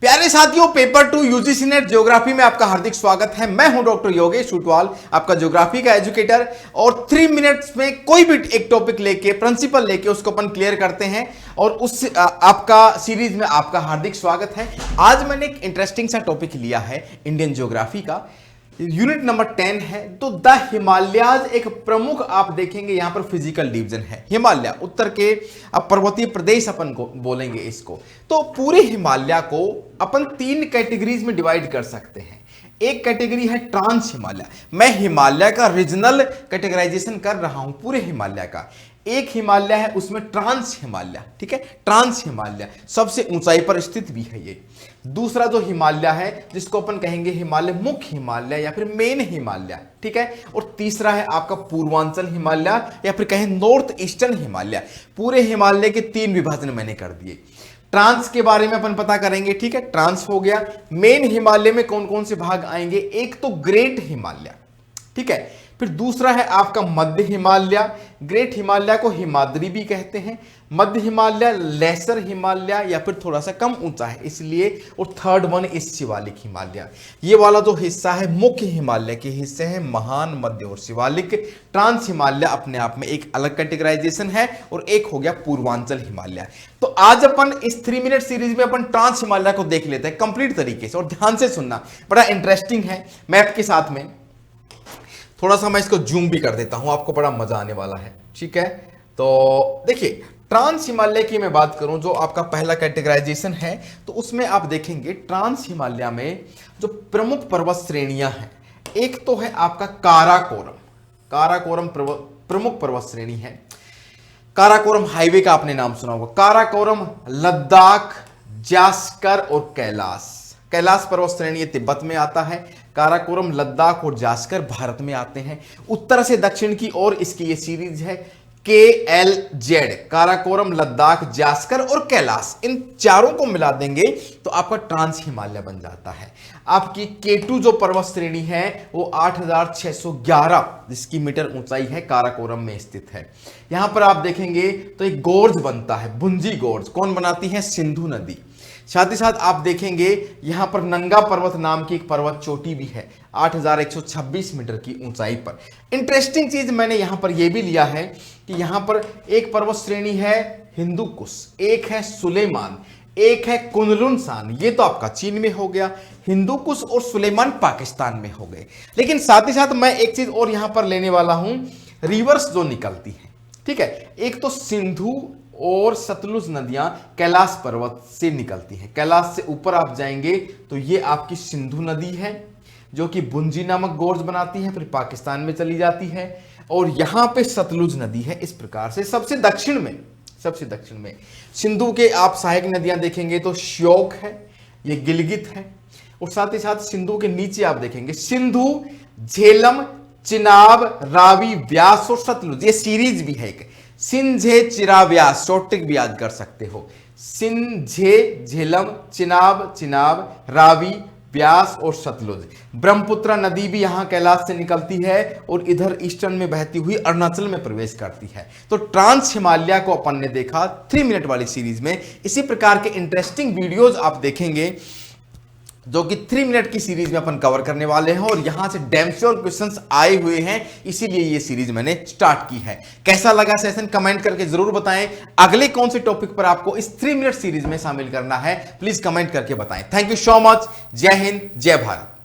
प्यारे साथियों, paper 2 UGC net geography में आपका हार्दिक स्वागत है। मैं हूं डॉक्टर योगेश उटवाल, आपका ज्योग्राफी का एजुकेटर। और 3 मिनट्स में कोई भी एक टॉपिक लेके, प्रिंसिपल लेके उसको अपन क्लियर करते हैं और उस आपका सीरीज में आपका हार्दिक स्वागत है। आज मैंने एक इंटरेस्टिंग सा टॉपिक लिया है इंडियन ज्योग्राफी का, यूनिट नंबर 10 है। तो द हिमालयाज एक प्रमुख आप देखेंगे यहां पर फिजिकल डिवीजन है। हिमालय उत्तर के पर्वतीय प्रदेश अपन को बोलेंगे इसको। तो पूरे हिमालय को अपन 3 कैटेगरीज में डिवाइड कर सकते हैं। एक कैटेगरी है ट्रांस हिमालय, मैं हिमालय का रीजनल कैटेगराइजेशन कर रहा हूं पूरे हिमालय का। एक हिमालय है उसमें ट्रांस हिमालय, ठीक है, ट्रांस हिमालय सबसे ऊंचाई पर स्थित भी है ये। दूसरा जो हिमालय है जिसको अपन कहेंगे हिमालय, मुख्य हिमालय या फिर मेन हिमालय, ठीक है। और तीसरा है आपका पूर्वांचल हिमालय या फिर कहें नॉर्थ ईस्टर्न हिमालय। पूरे हिमालय के 3 विभाजन मैंने कर दिए। ट्रांस के बारे में अपन पता करेंगे, ठीक है, ट्रांस हो गया। मेन हिमालय में कौन कौन से भाग आएंगे, एक तो ग्रेट हिमालय, ठीक है। फिर दूसरा है आपका मध्य हिमालय, ग्रेट हिमालय को हिमाद्री भी कहते हैं। मध्य हिमालय, लेसर हिमालय या फिर थोड़ा सा कम ऊंचा है इसलिए। और थर्ड वन इस शिवालिक हिमालय। ये वाला जो हिस्सा है मुख्य हिमालय के हिस्से हैं, महान, मध्य और शिवालिक। ट्रांस हिमालय अपने आप में एक अलग कैटेगराइजेशन है। और एक हो गया पूर्वांचल हिमालय। तो आज अपन इस 3 मिनट सीरीज में अपन ट्रांस हिमालय को देख लेते हैं कंप्लीट तरीके से। और ध्यान से सुनना, बड़ा इंटरेस्टिंग है। मैप के साथ में थोड़ा सा मैं इसको जूम भी कर देता हूं, आपको बड़ा मजा आने वाला है, ठीक है। तो देखिए, ट्रांस हिमालय की मैं बात करूं जो आपका पहला कैटेगराइजेशन है, तो उसमें आप देखेंगे ट्रांस हिमालय में जो प्रमुख पर्वत श्रेणियां हैं, एक तो है आपका काराकोरम। काराकोरम प्रमुख पर्वत श्रेणी है। काराकोरम हाईवे का आपने नाम सुना होगा। काराकोरम, लद्दाख, जास्कर और कैलाश। कैलाश पर्वत श्रेणी तिब्बत में आता है। काराकोरम, लद्दाख और जास्कर भारत में आते हैं। उत्तर से दक्षिण की ओर इसकी ये सीरीज है KLZ, काराकोरम, लद्दाख, जास्कर और कैलाश। इन चारों को मिला देंगे तो आपका ट्रांस हिमालय बन जाता है। आपकी K2 जो पर्वत श्रेणी है वो 8611 जिसकी मीटर ऊंचाई है, काराकोरम में स्थित है। यहां पर आप देखेंगे तो एक गोर्ज बनता है, भुंजी गोर्ज। कौन बनाती है, सिंधु नदी। साथ ही साथ आप देखेंगे यहां पर नंगा पर्वत नाम की एक पर्वत चोटी भी है, 8126 मीटर की ऊंचाई पर। इंटरेस्टिंग चीज मैंने यहां पर यह भी लिया है कि यहां पर एक पर्वत श्रेणी है हिंदू कुश, एक है सुलेमान, एक है कुनलुन सान। ये तो आपका चीन में हो गया। हिंदू कुश और सुलेमान पाकिस्तान में हो गए। लेकिन साथ ही साथ मैं एक चीज और यहां पर लेने वाला हूं, रिवर्स जो निकलती है, ठीक है। एक तो सिंधु और सतलुज नदियां कैलाश पर्वत से निकलती हैं। कैलाश से ऊपर आप जाएंगे तो ये आपकी सिंधु नदी है जो कि बुंजी नामक गोर्ज बनाती है, फिर पाकिस्तान में चली जाती है। और यहां पे सतलुज नदी है। इस प्रकार से सबसे दक्षिण में सिंधु के आप सहायक नदियां देखेंगे तो श्योक है, ये गिलगित है। और साथ ही साथ सिंधु के नीचे आप देखेंगे सिंधु, झेलम, चिनाब, रावी, व्यास और सतलुज। ये सीरीज भी है एक, सिंझे, चिरा, व्यास, शॉर्ट ट्रिक भी याद कर सकते हो। सिंझे, झेलम, चिनाब, रावी, व्यास और सतलुज। ब्रह्मपुत्र नदी भी यहां कैलाश से निकलती है और इधर ईस्टर्न में बहती हुई अरुणाचल में प्रवेश करती है। तो ट्रांस हिमालय को अपन ने देखा 3 मिनट वाली सीरीज में। इसी प्रकार के इंटरेस्टिंग वीडियोज आप देखेंगे जो कि 3 मिनट की सीरीज में अपन कवर करने वाले हैं। और यहां से डैम श्योर क्वेश्चंस आए हुए हैं, इसीलिए ये सीरीज मैंने स्टार्ट की है। कैसा लगा सेशन कमेंट करके जरूर बताएं। अगले कौन से टॉपिक पर आपको इस 3 मिनट सीरीज में शामिल करना है प्लीज कमेंट करके बताएं। Thank you so much. जय हिंद, जय भारत।